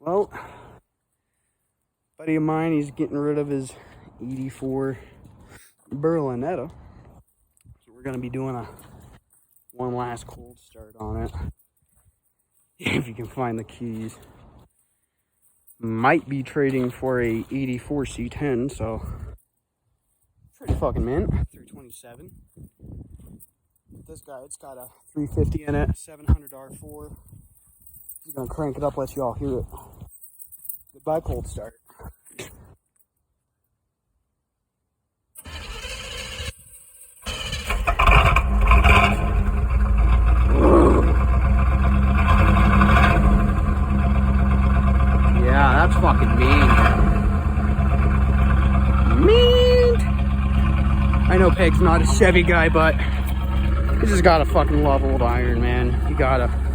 Well, buddy of mine, he's getting rid of his 84 Berlinetta. So we're going to be doing one last cold start on it. If you can find the keys. Might be trading for a 84 C10, so pretty fucking mint. 327. This guy, it's got a 350 in it, 700 R4. He's gonna crank it up, let you all hear it. Goodbye, cold start. Yeah, that's fucking mean. Mean! I know Peg's not a Chevy guy, but you just gotta fucking love old iron, man. You gotta.